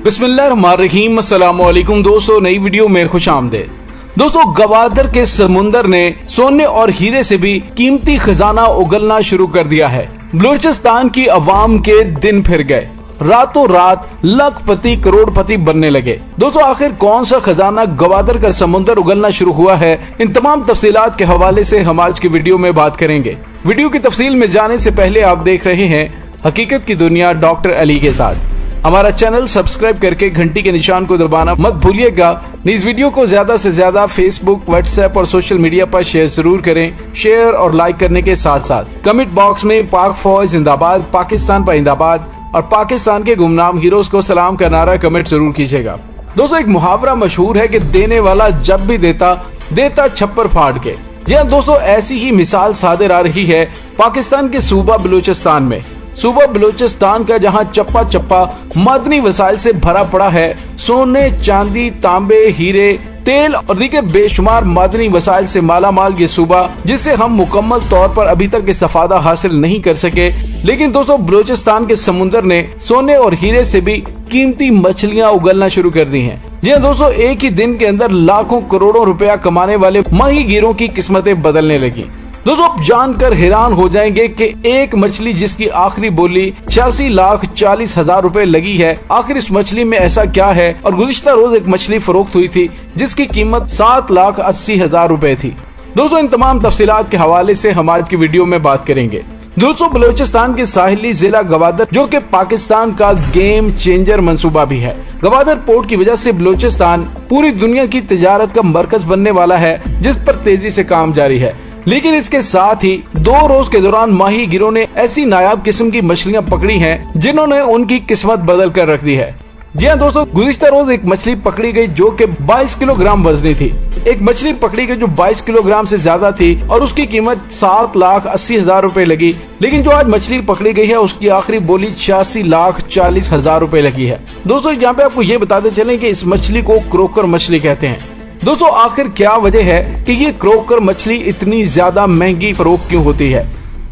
बिस्मिल्लाहिर्रहमानिर्रहीम, अस्सलामुअलैकुम दोस्तों, नई वीडियो में खुश आमदेद। दोस्तों, गवादर के समुंदर ने सोने और हीरे से भी कीमती खजाना उगलना शुरू कर दिया है। बलूचिस्तान की अवाम के दिन फिर गए, रातों रात लखपति करोड़पति बनने लगे। दोस्तों, आखिर कौन सा खजाना गवादर का समुंदर उगलना शुरू हुआ है, इन तमाम तफसीलात के हवाले से हम आज की वीडियो में बात करेंगे। वीडियो की तफसील में जाने से पहले आप देख रहे हैं हकीकत की दुनिया डॉक्टर अली के साथ। हमारा चैनल सब्सक्राइब करके घंटी के निशान को दबाना मत भूलिएगा। इस वीडियो को ज्यादा से ज्यादा फेसबुक, व्हाट्सएप और सोशल मीडिया पर शेयर जरूर करें। शेयर और लाइक करने के साथ साथ कमेंट बॉक्स में पाक फौज जिंदाबाद, पाकिस्तान पाइंदाबाद और पाकिस्तान के गुमनाम हीरोज को सलाम का नारा कमेंट जरूर कीजिएगा। दोस्तों, एक मुहावरा मशहूर है कि देने वाला जब भी देता छप्पर फाड़ के। जी हाँ दोस्तों, ऐसी ही मिसाल सादर आ रही है पाकिस्तान के सूबा बलूचिस्तान में। सूबा बलूचिस्तान का जहां चप्पा चप्पा मादनी वसाइल से भरा पड़ा है, सोने, चांदी, तांबे, हीरे, तेल और दीगर बेशुमार मादनी वसाइल से माला माल ये सूबा, जिससे हम मुकम्मल तौर पर अभी तक इस्तेफादा हासिल नहीं कर सके। लेकिन दोस्तों, बलूचिस्तान के समुंदर ने सोने और हीरे से भी कीमती मछलियां उगलना शुरू कर दी हैं। जी हाँ दोस्तों, एक ही दिन के अंदर लाखों करोड़ों रुपया कमाने वाले माहीगीरों की किस्मतें बदलने लगी। दोस्तों, आप जानकर हैरान हो जाएंगे कि एक मछली जिसकी आखिरी बोली 86,40,000 रुपए लगी है, आखिर इस मछली में ऐसा क्या है। और गुज़िश्ता रोज एक मछली फरोख्त हुई थी जिसकी कीमत 7,80,000 रुपए थी। दोस्तों, इन तमाम तफसीलात के हवाले से हम आज की वीडियो में बात करेंगे। दोस्तों, बलूचिस्तान के साहिली जिला गवादर, जो कि पाकिस्तान का गेम चेंजर मंसूबा भी है। गवादर पोर्ट की वजह से बलूचिस्तान पूरी दुनिया की तिजारत का मरकज बनने वाला है, जिस पर तेजी से काम जारी है। लेकिन इसके साथ ही 2 रोज के दौरान माहीगीरों ने ऐसी नायाब किस्म की मछलियां पकड़ी हैं जिन्होंने उनकी किस्मत बदल कर रख दी है। जी हाँ दोस्तों, गुज़िश्ता रोज एक मछली पकड़ी गई जो कि 22 किलोग्राम वजनी थी। एक मछली पकड़ी गई जो 22 किलोग्राम से ज्यादा थी और उसकी कीमत 7,80,000 रुपए लगी। लेकिन जो आज मछली पकड़ी गई है उसकी आखिरी बोली 86,40,000 रुपए लगी है। दोस्तों, यहाँ पे आपको ये बताते चलें कि इस मछली को क्रोकर मछली कहते हैं। दोस्तों, आखिर क्या वजह है कि ये क्रोकर मछली इतनी ज्यादा महंगी फरोख्त क्यों होती है?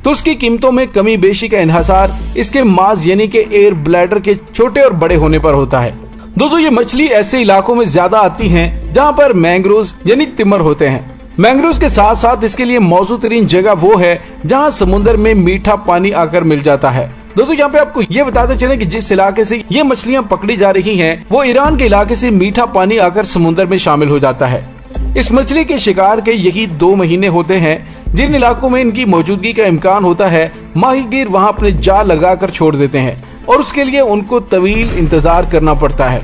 तो उसकी कीमतों में कमी बेशी का इन्हिसार इसके मांस यानी कि एयर ब्लैडर के छोटे और बड़े होने पर होता है। दोस्तों, ये मछली ऐसे इलाकों में ज्यादा आती हैं जहां पर मैंग्रोव यानी तिमर होते हैं। मैंग्रोव के साथ साथ इसके लिए मौजू तरीन जगह वो है जहाँ समुद्र में मीठा पानी आकर मिल जाता है। दोस्तों, यहाँ पे आपको ये बताते चले कि जिस इलाके से ये मछलियाँ पकड़ी जा रही हैं, वो ईरान के इलाके से मीठा पानी आकर समुद्र में शामिल हो जाता है। इस मछली के शिकार के यही 2 महीने होते हैं जिन इलाकों में इनकी मौजूदगी का इम्कान होता है। माहीगीर वहाँ अपने जाल लगाकर छोड़ देते हैं और उसके लिए उनको तवील इंतजार करना पड़ता है।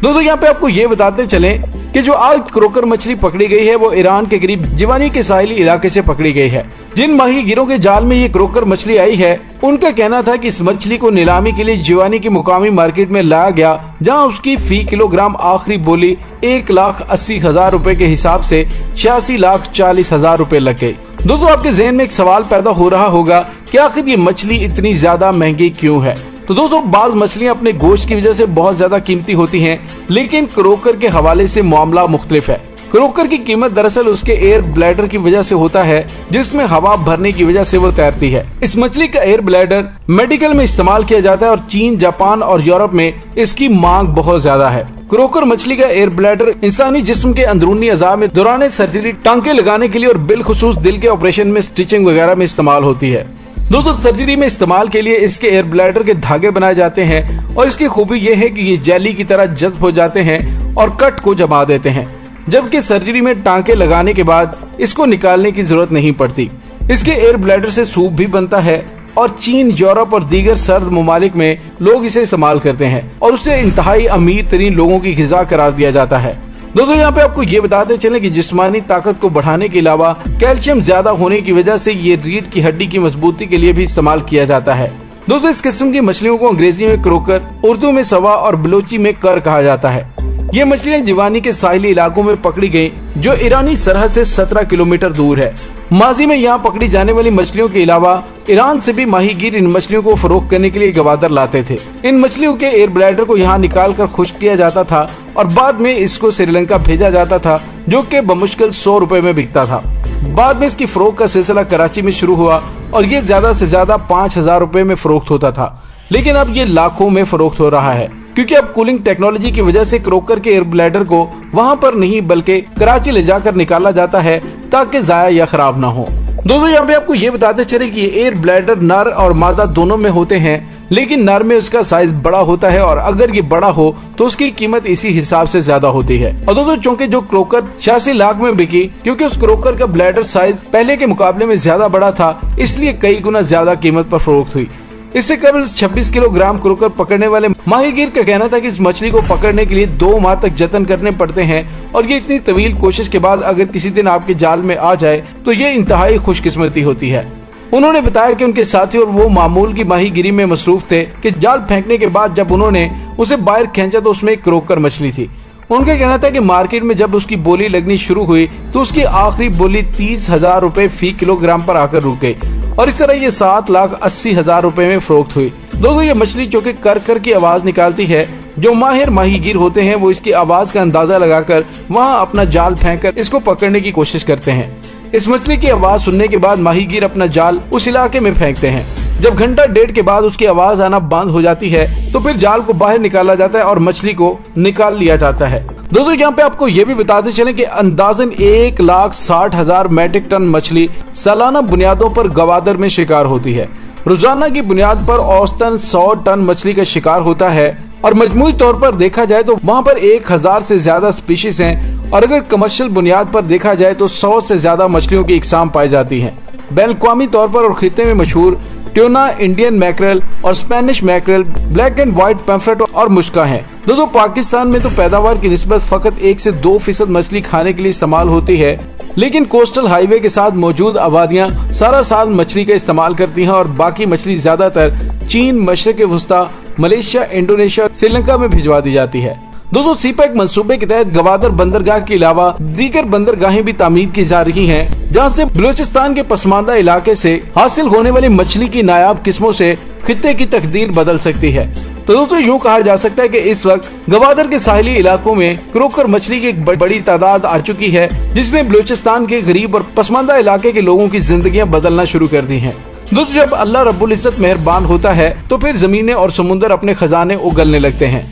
दोस्तों, यहाँ पे आपको ये बताते चले कि जो आज क्रोकर मछली पकड़ी गई है वो ईरान के करीब जिवानी के साहिली इलाके से पकड़ी गई है। जिन माहीगीरों के जाल में ये क्रोकर मछली आई है, उनका कहना था कि इस मछली को नीलामी के लिए जिवानी की मुकामी मार्केट में लाया गया, जहां उसकी फी किलोग्राम आखिरी बोली 1,80,000 रुपए के हिसाब से 86,40,000 रुपए लग गई। दोस्तों, आपके जहन में एक सवाल पैदा हो रहा होगा कि आखिर ये मछली इतनी ज्यादा महंगी क्यों है? तो दोस्तों, बाज मछलियां अपने गोश्त की वजह से बहुत ज्यादा कीमती होती हैं, लेकिन क्रोकर के हवाले से मामला मुख्तलिफ है। क्रोकर की कीमत दरअसल उसके एयर ब्लैडर की वजह से होता है, जिसमें हवा भरने की वजह से वो तैरती है। इस मछली का एयर ब्लैडर मेडिकल में इस्तेमाल किया जाता है और चीन, जापान और यूरोप में इसकी मांग बहुत ज्यादा है। क्रोकर मछली का एयर ब्लैडर इंसानी जिस्म के अंदरूनी अज़ा में दौरान सर्जरी टांके लगाने के लिए और बिलखुसूस दिल के ऑपरेशन में स्टिचिंग वगैरह में इस्तेमाल होती है। दोस्तों, सर्जरी में इस्तेमाल के लिए इसके एयर ब्लैडर के धागे बनाए जाते हैं और इसकी खूबी यह है कि ये जेली की तरह जज्ब हो जाते हैं और कट को जमा देते हैं, जबकि सर्जरी में टांके लगाने के बाद इसको निकालने की जरूरत नहीं पड़ती। इसके एयर ब्लैडर से सूप भी बनता है और चीन, यूरोप और दीगर सर्द ममालिक में लोग इसे इस्तेमाल करते हैं और उसे इंतहाई अमीर तरीन लोगों की ग़िज़ा करार दिया जाता है। दोस्तों, यहाँ पे आपको ये बताते चले कि जिस्मानी ताकत को बढ़ाने के अलावा कैल्शियम ज्यादा होने की वजह से ये रीढ़ की हड्डी की मजबूती के लिए भी इस्तेमाल किया जाता है। दोस्तों, इस किस्म की मछलियों को अंग्रेजी में क्रोकर, उर्दू में सवा और बलोची में कर कहा जाता है। ये मछलियां जिवानी के साहिली इलाकों में पकड़ी गयी, जो ईरानी सरहद से 17 किलोमीटर दूर है। माजी में यहाँ पकड़ी जाने वाली मछलियों के अलावा ईरान से भी माहीगीर इन मछलियों को फरोख्त करने के लिए गवादर लाते थे। इन मछलियों के एयर ब्लैडर को यहाँ निकाल कर खुश्क किया जाता था और बाद में इसको श्रीलंका भेजा जाता था, जो कि बमुश्किल 100 रुपए में बिकता था। बाद में इसकी फरोख्त का सिलसिला कराची में शुरू हुआ और ये ज्यादा से ज्यादा 5,000 रुपए में फरोख्त होता था, लेकिन अब ये लाखों में फरोख्त हो रहा है। क्योंकि अब कूलिंग टेक्नोलॉजी की वजह से क्रोकर के एयर ब्लैडर को वहां पर नहीं बल्कि कराची ले जाकर निकाला जाता है ताकि जाया या खराब ना हो। दोस्तों यहाँ पे आपको ये बताते चले कि एयर ब्लैडर नर और मादा दोनों में होते हैं, लेकिन नर में उसका साइज बड़ा होता है और अगर ये बड़ा हो तो उसकी कीमत इसी हिसाब से ज्यादा होती है। और दोस्तों चूंकि जो क्रोकर 86 लाख में बिकी, क्योंकि उस क्रोकर का ब्लैडर साइज पहले के मुकाबले में ज्यादा बड़ा था, इसलिए कई गुना ज्यादा कीमत पर फरोख्त हुई। इससे करीब 26 किलोग्राम क्रोकर पकड़ने वाले माहीगीर का कहना था कि इस मछली को पकड़ने के लिए 2 माह तक जतन करने पड़ते हैं और ये इतनी तवील कोशिश के बाद अगर किसी दिन आपके जाल में आ जाए तो ये इंतहाई खुशकिस्मती होती है। उन्होंने बताया कि उनके साथी और वो मामूल की माहीगिरी में मसरूफ थे कि जाल फेंकने के बाद जब उन्होंने उसे बाहर खींचा तो उसमें एक क्रोकर मछली थी। उनका कहना था कि मार्केट में जब उसकी बोली लगनी शुरू हुई तो उसकी आखिरी बोली 30,000 रुपए फी किलोग्राम पर आकर रुक गई और इस तरह ये 7,80,000 रुपए में फरोख्त हुई। दोस्तों ये मछली जो कि कर की आवाज निकालती है, जो माहिर माहीगीर होते हैं वो इसकी आवाज का अंदाजा लगाकर वहाँ अपना जाल फेंककर इसको पकड़ने की कोशिश करते हैं। इस मछली की आवाज सुनने के बाद माहीगीर अपना जाल उस इलाके में फेंकते हैं। जब घंटा डेढ़ के बाद उसकी आवाज आना बंद हो जाती है तो फिर जाल को बाहर निकाला जाता है और मछली को निकाल लिया जाता है। दोस्तों यहाँ पे आपको ये भी बताते चलें कि अंदाजन 1,60,000 मैट्रिक टन मछली सालाना बुनियादों पर गवादर में शिकार होती है। रोजाना की बुनियाद पर औसतन 100 टन मछली का शिकार होता है और मजमूई तौर पर देखा जाए तो वहाँ पर 1,000 से ज्यादा स्पीशीज हैं और अगर कमर्शियल बुनियाद पर देखा जाए तो 100 से ज्यादा मछलियों की इकसाम पाई जाती है। बैन-अवी तौर पर और खिते में मशहूर ट्यूना, इंडियन मैकरेल और Spanish mackerel, black and white pomfret और मुश्का हैं। दोस्तों पाकिस्तान में तो पैदावार की निस्बत फकत 1 से 2% मछली खाने के लिए इस्तेमाल होती है, लेकिन कोस्टल हाईवे के साथ मौजूद आबादियां सारा साल मछली का इस्तेमाल करती हैं और बाकी मछली ज्यादातर चीन, मशरक़ वस्ता, मलेशिया, इंडोनेशिया और श्रीलंका में भिजवा दी जाती है। दोस्तों सीपैक मंसूबे के तहत गवादर बंदरगाह के अलावा दीगर बंदरगाहें भी तामीर की जा रही हैं, जहां से बलूचिस्तान के पसमानदा इलाके से हासिल होने वाली मछली की नायाब किस्मों से खित्ते की तकदीर बदल सकती है। तो दोस्तों यूँ कहा जा सकता है कि इस वक्त गवादर के साहिली इलाकों में क्रोकर मछली की एक बड़ी तादाद आ चुकी है, जिसने बलूचिस्तान के गरीब और पसमानदा इलाके के लोगों की जिंदगियां बदलना शुरू कर दी हैं। दोस्तों जब अल्लाह रब्बुल इज्जत मेहरबान होता है तो फिर जमीनें और समुंदर अपने खजाने उगलने लगते हैं।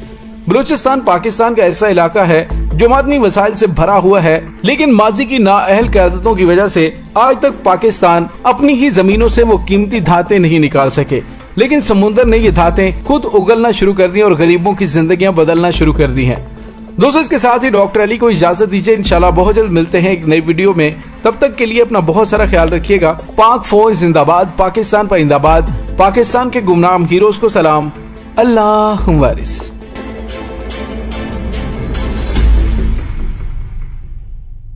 बलूचिस्तान पाकिस्तान का ऐसा इलाका है जो मादनी वसाइल से भरा हुआ है, लेकिन माजी की नाअहल क़यादतों की वजह से आज तक पाकिस्तान अपनी ही जमीनों से वो कीमती धातें नहीं निकाल सके, लेकिन समुंदर ने ये धातें खुद उगलना शुरू कर दी और गरीबों की जिंदगियां बदलना शुरू कर दी हैं। दोस्तों इसके साथ ही डॉक्टर अली को इजाजत दीजिए, इंशाल्लाह बहुत जल्द मिलते हैं एक नई वीडियो में। तब तक के लिए अपना बहुत सारा ख्याल रखिएगा। पाक फौज जिंदाबाद, पाकिस्तान पाइंदाबाद, पाकिस्तान के गुमनाम हीरोज को सलाम, अल्लाह वारिस।